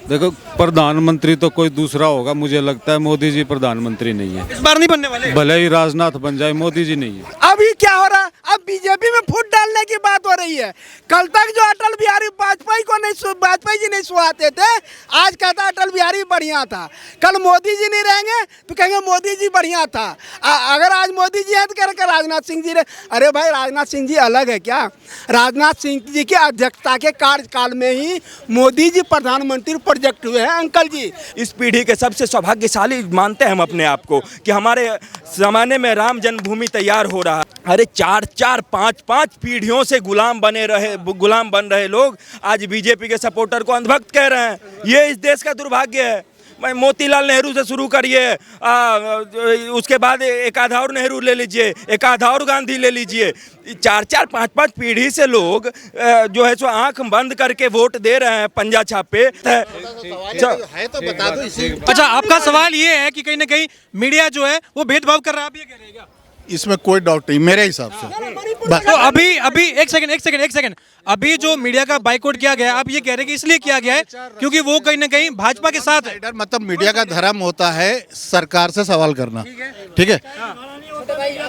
देखो, प्रधानमंत्री तो कोई दूसरा होगा, मुझे लगता है मोदी जी प्रधानमंत्री नहीं है। इस बार नहीं बनने वाले। भले ही राजनाथ बन जाए, मोदी जी नहीं है। अभी क्या हो रहा है? अब बीजेपी में फूट डालने की बात हो रही है। कल तक जो अटल बिहारी वाजपेयी जी नहीं सुहाते थे, आज कहता अटल बिहारी बढ़िया था। कल मोदी जी नहीं रहेंगे तो कहेंगे मोदी जी बढ़िया था। अगर आज मोदी जी हैं तो कह राजनाथ सिंह जी रहे। अरे भाई, राजनाथ सिंह जी अलग है क्या? राजनाथ सिंह जी की अध्यक्षता के कार्यकाल में ही मोदी जी प्रधानमंत्री प्रोजेक्ट हुए हैं अंकल जी। इस पीढ़ी के सबसे सौभाग्यशाली मानते हैं हम अपने आप को कि हमारे ज़माने में राम जन्मभूमि तैयार हो रहा है। अरे 4-4-5-5 पीढ़ियों से गुलाम बन रहे लोग आज बीजेपी के सपोर्टर को अंधभक्त कह रहे हैं। ये इस देश का दुर्भाग्य है। मैं मोतीलाल नेहरू से शुरू करिए, उसके बाद एक आधा और नेहरू ले लीजिए, एक आधा और गांधी ले लीजिए। 4-4-5-5 पीढ़ी से लोग जो है सो आंख बंद करके वोट दे रहे हैं पंजा छापे। है तो बता दो इसी। अच्छा, आपका सवाल ये है कि कहीं ना कहीं मीडिया जो है वो भेदभाव कर रहा है, आप ये कह रहे हैं क्या? इसमें कोई डाउट नहीं मेरे हिसाब से। तो अभी एक सेकंड अभी जो मीडिया का बाइकआउट किया गया, आप ये कह रहे हैं कि इसलिए किया गया है क्योंकि वो कहीं ना कहीं भाजपा के साथ है। इधर मतलब मीडिया का धर्म होता है सरकार से सवाल करना, ठीक है?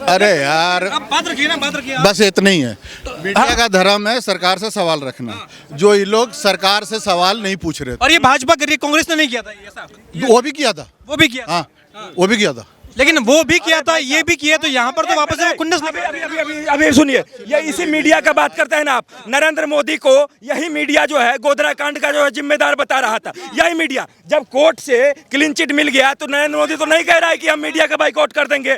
अरे यार, आप बात रखिए ना, बात रखिए। बस इतना ही है। मीडिया का धर्म है सरकार से सवाल रखना। जो ये लोग सरकार से सवाल नहीं पूछ रहे थे। और ये भाजपा कर रही है, कांग्रेस ने नहीं किया था ये ऐसा? वो भी किया था, वो भी किया, हाँ वो भी किया था। लेकिन वो भी किया था, ये भी किया, तो यहाँ पर तो वापस से वो कुंडस अभी सुनिए, ये इसी मीडिया का बात करते हैं ना आप। नरेंद्र मोदी को यही मीडिया जो है गोधरा कांड का जो है जिम्मेदार बता रहा था। यही मीडिया जब कोर्ट से क्लीन चिट मिल गया तो नरेंद्र मोदी तो नहीं कह रहा है कि हम मीडिया का बाइकआउट कर देंगे।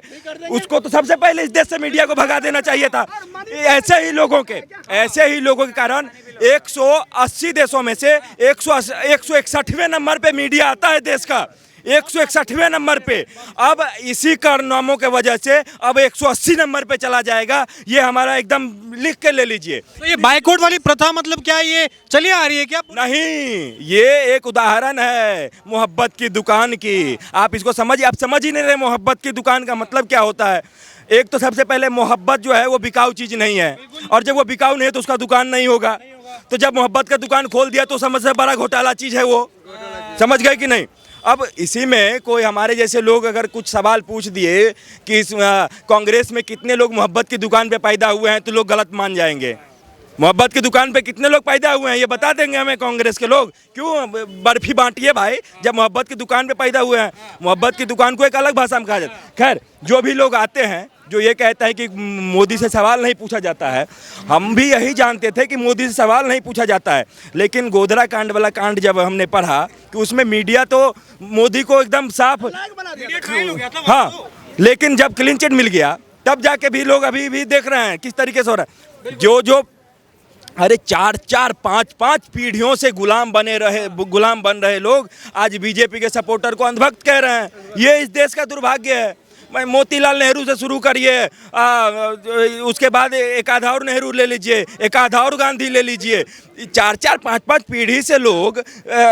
उसको तो सबसे पहले इस देश से मीडिया को भगा देना चाहिए था। ऐसे ही लोगों के कारण 180 देशों में से 161वें नंबर पे मीडिया आता है देश का, 161वें नंबर पे। अब इसी कारनामों के वजह से अब 180 नंबर पे चला जाएगा। ये हमारा एकदम लिख के ले लीजिए। तो ये बाइकआउट वाली प्रथा मतलब क्या, ये चली आ रही है क्या? नहीं, ये एक उदाहरण है मोहब्बत की दुकान की। आप इसको समझिए, आप समझ ही नहीं रहे मोहब्बत की दुकान का मतलब क्या होता है। एक तो सबसे पहले मोहब्बत जो है वो बिकाऊ चीज नहीं है, और जब वो बिकाऊ नहीं है तो उसका दुकान नहीं होगा। तो जब मोहब्बत का दुकान खोल दिया तो समझ से बड़ा घोटाला चीज है वो। समझ गए कि नहीं? अब इसी में कोई हमारे जैसे लोग अगर कुछ सवाल पूछ दिए कि इस कांग्रेस में कितने लोग मोहब्बत की दुकान पे पैदा हुए हैं, तो लोग गलत मान जाएंगे। मोहब्बत की दुकान पे कितने लोग पैदा हुए हैं ये बता देंगे हमें कांग्रेस के लोग। क्यों बर्फी बांटिए भाई, जब मोहब्बत की दुकान पे पैदा हुए हैं। मोहब्बत की दुकान को एक अलग भाषा में कहा जाता है। खैर, जो भी लोग आते हैं जो ये कहता है कि मोदी से सवाल नहीं पूछा जाता है, हम भी यही जानते थे कि मोदी से सवाल नहीं पूछा जाता है। लेकिन गोधरा कांड वाला कांड जब हमने पढ़ा कि उसमें मीडिया तो मोदी को एकदम साफ, हाँ, लेकिन जब क्लीन चिट मिल गया तब जाके भी लोग अभी भी देख रहे हैं किस तरीके से हो रहा है। जो अरे 4-4-5-5 पीढ़ियों से गुलाम बन रहे लोग आज बीजेपी के सपोर्टर को अंधभक्त कह रहे हैं। ये इस देश का दुर्भाग्य है। मैं मोतीलाल नेहरू से शुरू करिए, उसके बाद एक आधा और नेहरू ले लीजिए, एक आधा और गांधी ले लीजिए। 4-4-5-5 पीढ़ी से लोग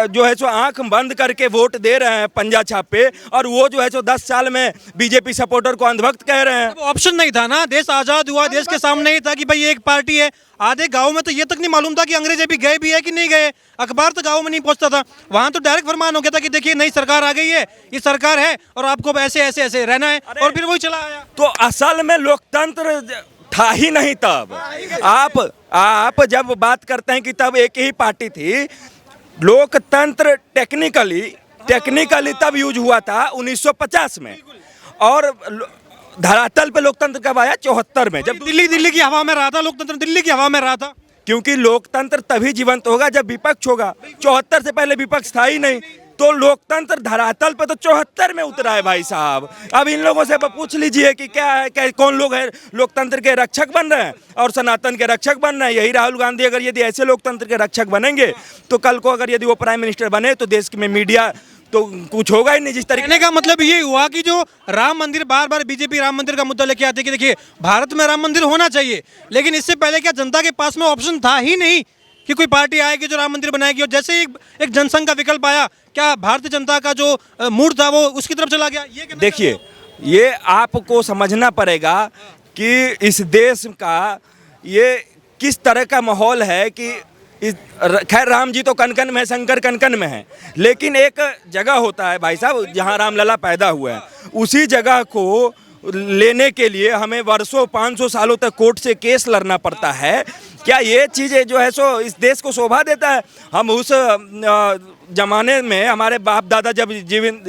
जो है सो आंख बंद करके वोट दे रहे हैं पंजा छापे, और वो जो है सो 10 साल में बीजेपी सपोर्टर को अंधभक्त कह रहे हैं। ऑप्शन नहीं था ना, देश आजाद हुआ, देश के सामने ही था कि भाई एक पार्टी है। आधे गांव में तो ये तक नहीं मालूम था कि अंग्रेज अभी गए भी है कि नहीं गए। अखबार तो गांव में नहीं पहुंचता था, वहां तो डायरेक्ट फरमान हो गया था कि देखिए नई सरकार आ गई है, ये सरकार है और आपको ऐसे ऐसे ऐसे रहना है, और फिर वही चला आया। तो असल में लोकतंत्र था ही नहीं तब। आप जब बात करते हैं कि तब एक ही पार्टी थी, लोकतंत्र टेक्निकली तब यूज हुआ था 1950 में, और धरातल पे लोकतंत्र कब आया? 74 में, जब दिल्ली की हवा में रहा था लोकतंत्र, दिल्ली की हवा में रहा था। क्योंकि लोकतंत्र तभी जीवंत होगा जब विपक्ष होगा। 74 से पहले विपक्ष था ही नहीं, तो लोकतंत्र धरातल पे तो 74 में उतरा है भाई साहब। अब इन लोगों से पूछ लीजिए कि क्या है, कौन लोग हैं लोकतंत्र के रक्षक बन रहे हैं और सनातन के रक्षक बन रहे हैं। यही राहुल गांधी अगर यदि ऐसे लोकतंत्र के रक्षक बनेंगे तो कल को अगर यदि वो प्राइम मिनिस्टर बने तो देश में मीडिया तो कुछ होगा ही नहीं। जिस तरीके का मतलब ये हुआ कि जो राम मंदिर, बार बार बीजेपी राम मंदिर का मुद्दा लेके आती है कि देखिए भारत में राम मंदिर होना चाहिए, लेकिन इससे पहले क्या जनता के पास में ऑप्शन था ही नहीं कि कोई पार्टी आएगी जो राम मंदिर बनाएगी। और जैसे ही एक जनसंघ का विकल्प आया, क्या भारतीय जनता का जो मूड था वो उसकी तरफ चला गया? ये देखिए, ये आपको समझना पड़ेगा कि इस देश का ये किस तरह का माहौल है कि खैर राम जी तो कन कन में है, शंकर कन कन में है, लेकिन एक जगह होता है भाई साहब जहाँ रामलला पैदा हुआ है, उसी जगह को लेने के लिए हमें वर्षों 500 सालों तक कोर्ट से केस लड़ना पड़ता है। क्या ये चीज़ें जो है सो इस देश को शोभा देता है? हम उस जमाने में हमारे बाप दादा जब जीवन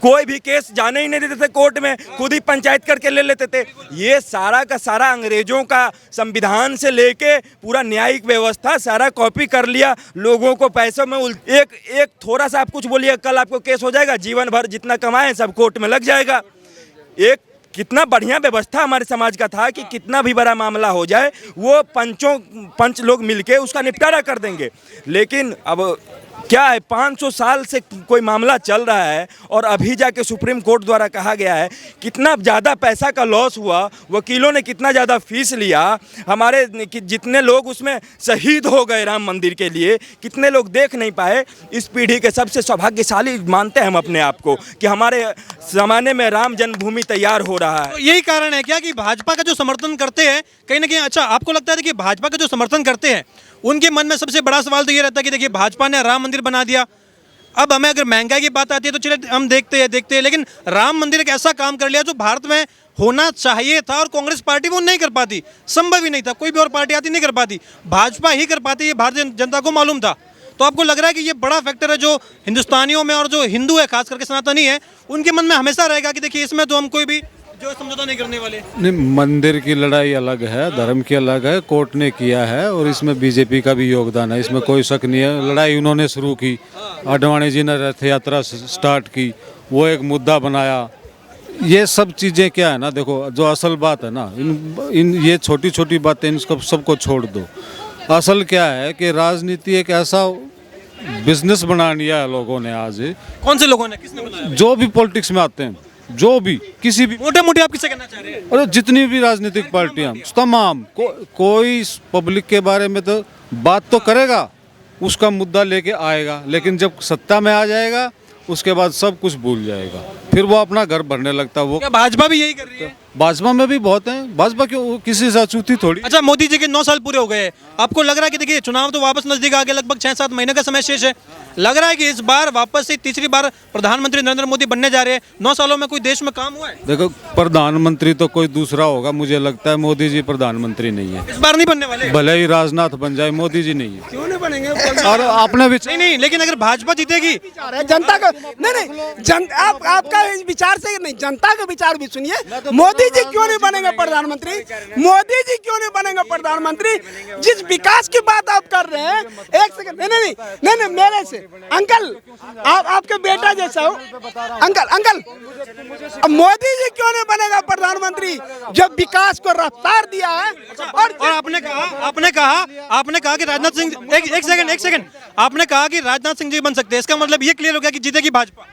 कोई भी केस जाने ही नहीं देते थे कोर्ट में, खुद ही पंचायत करके ले लेते थे। ये सारा का सारा अंग्रेजों का संविधान से लेके पूरा न्यायिक व्यवस्था सारा कॉपी कर लिया, लोगों को पैसों में एक थोड़ा सा आप कुछ बोलिए, कल आपको केस हो जाएगा, जीवन भर जितना कमाए सब कोर्ट में लग जाएगा। एक कितना बढ़िया व्यवस्था हमारे समाज का था कि कितना भी बड़ा मामला हो जाए वो पंच लोग मिलके उसका निपटारा कर देंगे। लेकिन अब क्या है, 500 साल से कोई मामला चल रहा है और अभी जाके सुप्रीम कोर्ट द्वारा कहा गया है, कितना ज़्यादा पैसा का लॉस हुआ, वकीलों ने कितना ज़्यादा फीस लिया, हमारे जितने लोग उसमें शहीद हो गए राम मंदिर के लिए, कितने लोग देख नहीं पाए। इस पीढ़ी के सबसे सौभाग्यशाली मानते हैं हम अपने आप को कि हमारे ज़माने में राम जन्मभूमि तैयार हो रहा है। तो यही कारण है क्या कि भाजपा का जो समर्थन करते हैं कहीं ना कहीं, अच्छा आपको लगता है कि भाजपा का जो समर्थन करते हैं उनके मन में सबसे बड़ा सवाल तो ये रहता है कि देखिए भाजपा ने राम मंदिर बना दिया, अब हमें अगर महंगाई की बात आती है तो चलिए हम देखते हैं, लेकिन राम मंदिर एक ऐसा काम कर लिया जो भारत में होना चाहिए था और कांग्रेस पार्टी वो नहीं कर पाती, संभव ही नहीं था, कोई भी और पार्टी आती नहीं कर पाती, भाजपा ही कर पाती, ये भारतीय जनता को मालूम था। तो आपको लग रहा है कि ये बड़ा फैक्टर है जो हिंदुस्तानियों में और जो हिंदू है खास करके सनातनी है उनके मन में हमेशा रहेगा कि देखिए इसमें तो हम कोई भी जो समझौता नहीं करने वाले। नहीं, मंदिर की लड़ाई अलग है, धर्म की अलग है, कोर्ट ने किया है और इसमें बीजेपी का भी योगदान है, इसमें कोई शक नहीं है। लड़ाई उन्होंने शुरू की, आडवाणी जी ने रथ यात्रा स्टार्ट की, वो एक मुद्दा बनाया। ये सब चीज़ें क्या है ना, देखो जो असल बात है ना, इन ये छोटी छोटी बातें इनको सबको छोड़ दो। असल क्या है कि राजनीति एक ऐसा बिजनेस बना लिया है लोगों ने आज। कौन से लोगों ने, किसने बनाया? जो भी पॉलिटिक्स में आते हैं, जो भी किसी भी मोटे मोटे आप किससे कहना चाह रहे हैं? अरे जितनी भी राजनीतिक पार्टियां तमाम कोई पब्लिक के बारे में तो बात तो करेगा, उसका मुद्दा लेके आएगा, लेकिन जब सत्ता में आ जाएगा उसके बाद सब कुछ भूल जाएगा, फिर वो अपना घर भरने लगता है। वो क्या भाजपा भी यही कर रही है? भाजपा में भी बहुत हैं, भाजपा क्यों किसी से अछूती थोड़ी। अच्छा, मोदी जी के 9 साल पूरे हो गए, आपको लग रहा है कि देखिए चुनाव तो वापस नजदीक आ गए, लगभग 6-7 महीने का समय शेष है, लग रहा है कि इस बार वापस से तीसरी बार प्रधानमंत्री नरेंद्र मोदी बनने जा रहे हैं? 9 सालों में कोई देश में काम हुआ है? देखो, प्रधानमंत्री तो कोई दूसरा होगा, मुझे लगता है मोदी जी प्रधानमंत्री नहीं है, इस बार नहीं बनने वाले। भले ही राजनाथ बन जाए, मोदी जी नहीं है। क्यों नहीं बनेंगे? और आपने भी नहीं, लेकिन अगर भाजपा जीतेगी जनता का नहीं, आपका विचार से नहीं, जनता का विचार भी सुनिए। मोदी जी क्यों नहीं बनेंगे प्रधानमंत्री? मोदी जी क्यों नहीं बनेंगे प्रधानमंत्री? जिस विकास की बात आप कर रहे हैं, एक सेकंड, नहीं, मेरे से अंकल, आप आपके बेटा जैसा हो अंकल, मोदी जी क्यों नहीं बनेगा प्रधानमंत्री जब विकास को रफ्तार दिया है? और आपने कहा कि राजनाथ सिंह, एक सेकंड, आपने कहा कि राजनाथ सिंह जी बन सकते हैं, इसका मतलब ये क्लियर हो गया कि जीतेगी भाजपा?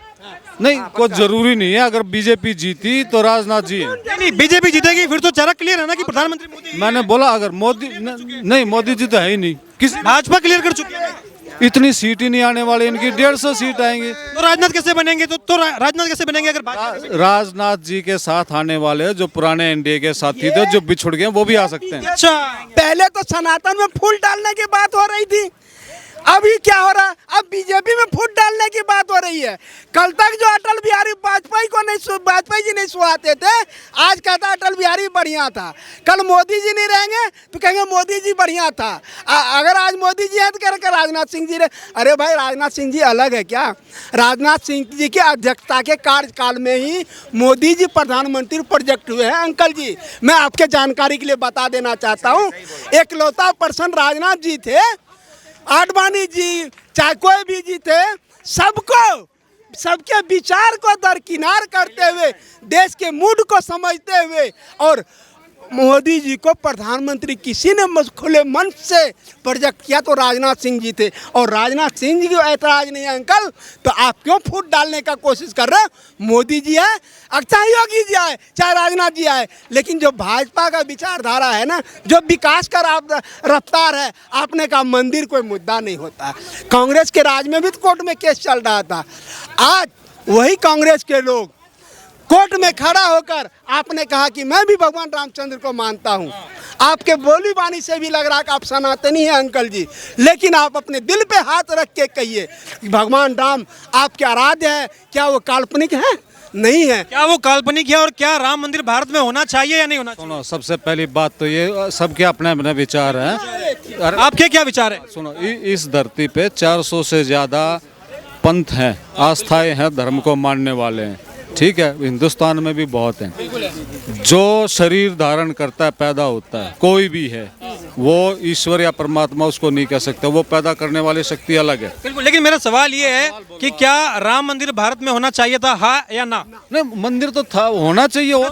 नहीं, कोई जरूरी नहीं है, अगर बीजेपी जीती तो राजनाथ जी है। नहीं, बीजेपी जीतेगी फिर तो चरक क्लियर है ना कि प्रधानमंत्री मोदी। मैंने बोला अगर मोदी नहीं, मोदी जी तो है ही नहीं, किस भाजपा क्लियर कर चुकी है, इतनी सीट ही नहीं आने वाली, इनकी 150 सीट आएंगी। तो राजनाथ कैसे बनेंगे? तो राजनाथ कैसे बनेंगे अगर भाजपा? राजनाथ जी के साथ आने वाले जो पुराने एनडीए के साथी थे, जो बिछुड़ गए, वो भी आ सकते हैं। अच्छा, पहले तो सनातन में फूल डालने की बात हो रही थी, अभी क्या हो रहा? अब बीजेपी में फूट डालने की बात हो रही है। कल तक जो अटल बिहारी वाजपेयी जी नहीं सुहाते थे, आज कहता अटल बिहारी बढ़िया था। कल मोदी जी नहीं रहेंगे तो कहेंगे मोदी जी बढ़िया था। अगर आज मोदी जी हैं तो कह रहे राजनाथ सिंह जी रहे। अरे भाई, राजनाथ सिंह जी अलग है क्या? राजनाथ सिंह जी की अध्यक्षता के कार्यकाल में ही मोदी जी प्रधानमंत्री प्रोजेक्ट हुए हैं। अंकल जी, मैं आपके जानकारी के लिए बता देना चाहता हूँ, एकलौता पर्सन राजनाथ जी थे। आडवाणी जी, चाहे कोई भी जी थे, सबके विचार को दरकिनार करते हुए, देश के मूड को समझते हुए, और मोदी जी को प्रधानमंत्री किसी ने खुले मन से प्रोजेक्ट किया तो राजनाथ सिंह जी थे। और राजनाथ सिंह जी को ऐतराज नहीं है अंकल, तो आप क्यों फूट डालने का कोशिश कर रहे हैं? मोदी जी है, चाहे योगी जी आए, चाहे राजनाथ जी आए, लेकिन जो भाजपा का विचारधारा है ना, जो विकास का रफ्तार है, आपने कहा मंदिर कोई मुद्दा नहीं होता। कांग्रेस के राज में भी तो कोर्ट में केस चल रहा था, आज वही कांग्रेस के लोग कोर्ट में खड़ा होकर आपने कहा कि मैं भी भगवान रामचंद्र को मानता हूं। आपके बोली बानी से भी लग रहा है कि आप सनातनी हैं अंकल जी, लेकिन आप अपने दिल पे हाथ रख के कहिए कि भगवान राम आपके आराध्य है, क्या वो काल्पनिक है? नहीं है। क्या वो काल्पनिक है और क्या राम मंदिर भारत में होना चाहिए या नहीं होना चाहिए? सुनो, सबसे पहली बात तो ये सबके अपने अपने विचार हैं। आपके क्या विचार है? सुनो, इस धरती पे 400 से ज़्यादा पंथ हैं, आस्थाएं हैं, धर्म को मानने वाले हैं, ठीक है। हिंदुस्तान में भी बहुत हैं। जो शरीर धारण करता है, पैदा होता है, कोई भी है, वो ईश्वर या परमात्मा उसको नहीं कह सकते, वो पैदा करने वाली शक्ति अलग है। बिल्कुल, लेकिन मेरा सवाल ये है कि क्या राम मंदिर भारत में होना चाहिए था, हाँ या ना? नहीं, मंदिर तो था, होना चाहिए।